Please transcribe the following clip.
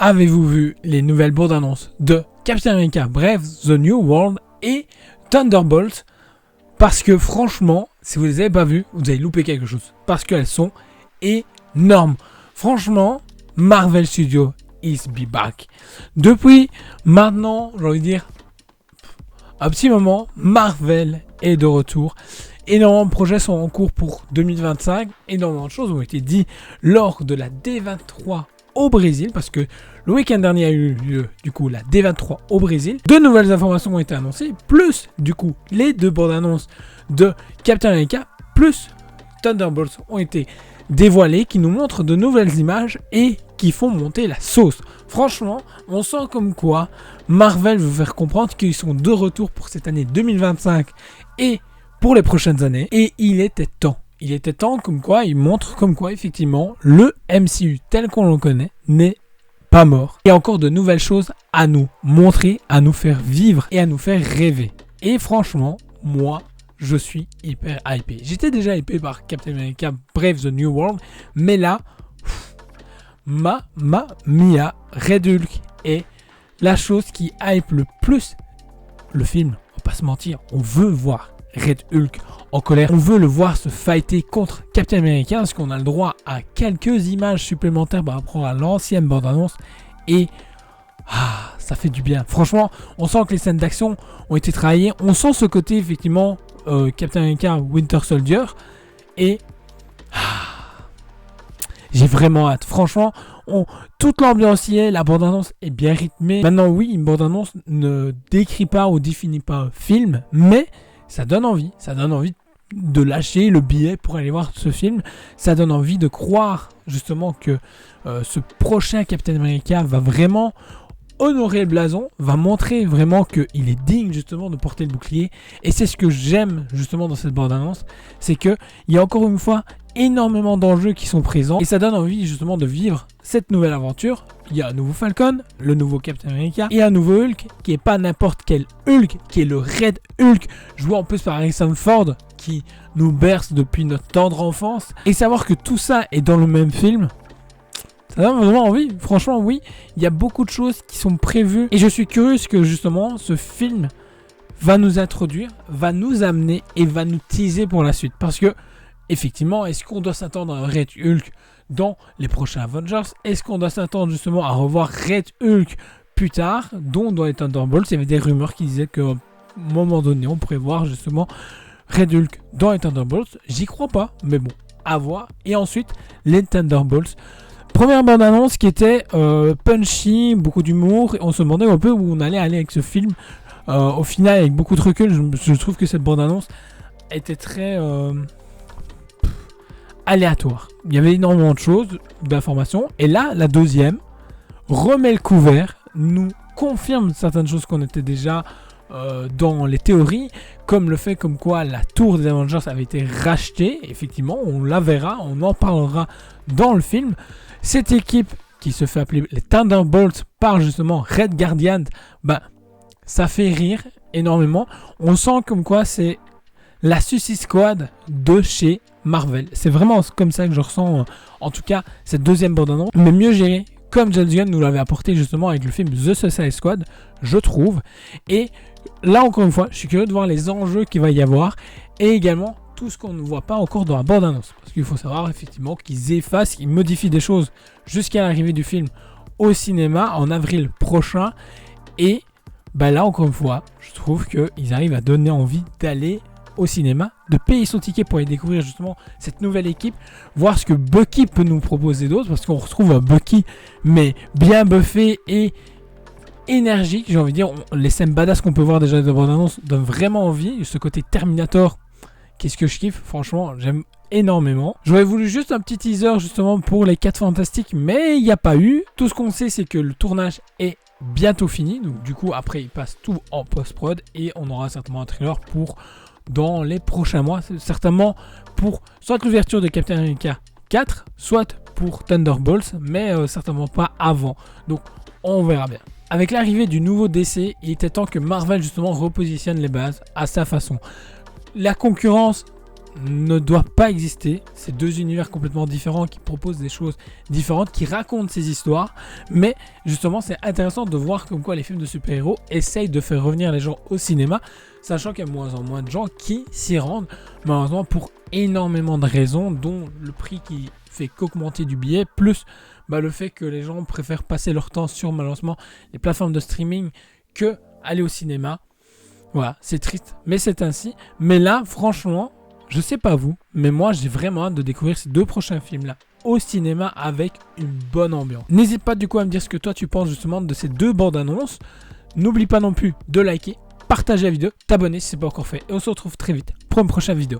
avez-vous vu les nouvelles bandes annonces de Captain America Brave the New World et Thunderbolt? Parce que franchement, si vous les avez pas vues, vous avez loupé quelque chose. Parce qu'elles sont énormes. Franchement, Marvel Studios is be back. Depuis maintenant, j'ai envie de dire, un petit moment, Marvel est de retour. Énormément de projets sont en cours pour 2025. Énormément de choses ont été dites lors de la D23 au Brésil. Parce que le week-end dernier a eu lieu, du coup, la D23 au Brésil. De nouvelles informations ont été annoncées. Plus, du coup, les deux bandes annonces de Captain America. Plus Thunderbolts ont été dévoilées. Qui nous montrent de nouvelles images et qui font monter la sauce. Franchement, on sent comme quoi Marvel veut faire comprendre qu'ils sont de retour pour cette année 2025 et pour les prochaines années. Et il était temps. Il était temps comme quoi ils montrent comme quoi effectivement le MCU tel qu'on le connaît n'est pas mort. Il y a encore de nouvelles choses à nous montrer, à nous faire vivre et à nous faire rêver. Et franchement, moi, je suis hyper hypé. J'étais déjà hypé par Captain America Brave the New World, mais là, Mamma Mia, Red Hulk est la chose qui hype le plus le film. On va pas se mentir, on veut voir Red Hulk en colère. On veut le voir se fighter contre Captain America parce qu'on a le droit à quelques images supplémentaires par rapport à l'ancienne bande-annonce et ça fait du bien. Franchement, on sent que les scènes d'action ont été travaillées. On sent ce côté effectivement Captain America Winter Soldier et j'ai vraiment hâte. Franchement, toute l'ambiance y est, la bande-annonce est bien rythmée. Maintenant, oui, une bande-annonce ne décrit pas ou définit pas un film, mais ça donne envie de lâcher le billet pour aller voir ce film. Ça donne envie de croire justement que ce prochain Captain America va vraiment honorer le blason, va montrer vraiment qu'il est digne justement de porter le bouclier. Et c'est ce que j'aime justement dans cette bande-annonce, c'est qu'il y a encore une fois énormément d'enjeux qui sont présents et ça donne envie justement de vivre cette nouvelle aventure. Il y a un nouveau Falcon, le nouveau Captain America et un nouveau Hulk qui est pas n'importe quel Hulk, qui est le Red Hulk, joué en plus par Harrison Ford qui nous berce depuis notre tendre enfance. Et savoir que tout ça est dans le même film, ça donne vraiment envie. Franchement, oui, il y a beaucoup de choses qui sont prévues et je suis curieux que justement ce film va nous introduire, va nous amener et va nous teaser pour la suite. Parce que effectivement, est-ce qu'on doit s'attendre à un Red Hulk dans les prochains Avengers? Est-ce qu'on doit s'attendre justement à revoir Red Hulk plus tard, dont dans les Thunderbolts? Il y avait des rumeurs qui disaient qu'à un moment donné, on pourrait voir justement Red Hulk dans les Thunderbolts. J'y crois pas, mais bon, à voir. Et ensuite, les Thunderbolts. Première bande-annonce qui était punchy, beaucoup d'humour. Et on se demandait un peu où on allait aller avec ce film. Au final, avec beaucoup de recul, je trouve que cette bande-annonce était très aléatoire. Il y avait énormément de choses, d'informations. Et là, la deuxième remet le couvert, nous confirme certaines choses qu'on était déjà dans les théories, comme le fait comme quoi la tour des Avengers avait été rachetée. Effectivement, on la verra, on en parlera dans le film. Cette équipe qui se fait appeler les Thunderbolts par justement Red Guardian, ça fait rire énormément. On sent comme quoi c'est la Suicide Squad de chez Marvel. C'est vraiment comme ça que je ressens en tout cas cette deuxième bande-annonce, mais mieux gérée comme James Gunn nous l'avait apporté justement avec le film The Suicide Squad, je trouve. Et là encore une fois, je suis curieux de voir les enjeux qu'il va y avoir et également tout ce qu'on ne voit pas encore dans la bande-annonce. Parce qu'il faut savoir effectivement qu'ils effacent, qu'ils modifient des choses jusqu'à l'arrivée du film au cinéma en avril prochain. Et là encore une fois, je trouve qu'ils arrivent à donner envie d'aller au cinéma, de payer son ticket pour aller découvrir justement cette nouvelle équipe, voir ce que Bucky peut nous proposer d'autre, parce qu'on retrouve un Bucky mais bien buffé et énergique, j'ai envie de dire. Les scènes badass qu'on peut voir déjà dans la bande-annonce donnent vraiment envie. Ce côté Terminator, qu'est-ce que je kiffe, franchement, j'aime énormément. J'aurais voulu juste un petit teaser justement pour les 4 Fantastiques, mais il n'y a pas eu. Tout ce qu'on sait, c'est que le tournage est bientôt fini, donc du coup après il passe tout en post-prod et on aura certainement un trailer pour dans les prochains mois, certainement pour soit l'ouverture de Captain America 4, soit pour Thunderbolts, mais certainement pas avant. Donc on verra bien. Avec l'arrivée du nouveau DC, il était temps que Marvel justement repositionne les bases à sa façon. La concurrence ne doit pas exister. C'est deux univers complètement différents qui proposent des choses différentes, qui racontent ces histoires. Mais justement, c'est intéressant de voir comme quoi les films de super-héros essayent de faire revenir les gens au cinéma, sachant qu'il y a de moins en moins de gens qui s'y rendent, malheureusement pour énormément de raisons, dont le prix qui fait qu'augmenter du billet, plus le fait que les gens préfèrent passer leur temps sur malheureusement les plateformes de streaming que aller au cinéma. Voilà, c'est triste, mais c'est ainsi. Mais là, franchement, je sais pas vous, mais moi j'ai vraiment hâte de découvrir ces deux prochains films là au cinéma avec une bonne ambiance. N'hésite pas du coup à me dire ce que toi tu penses justement de ces deux bandes annonces. N'oublie pas non plus de liker, partager la vidéo, t'abonner si c'est pas encore fait. Et on se retrouve très vite pour une prochaine vidéo.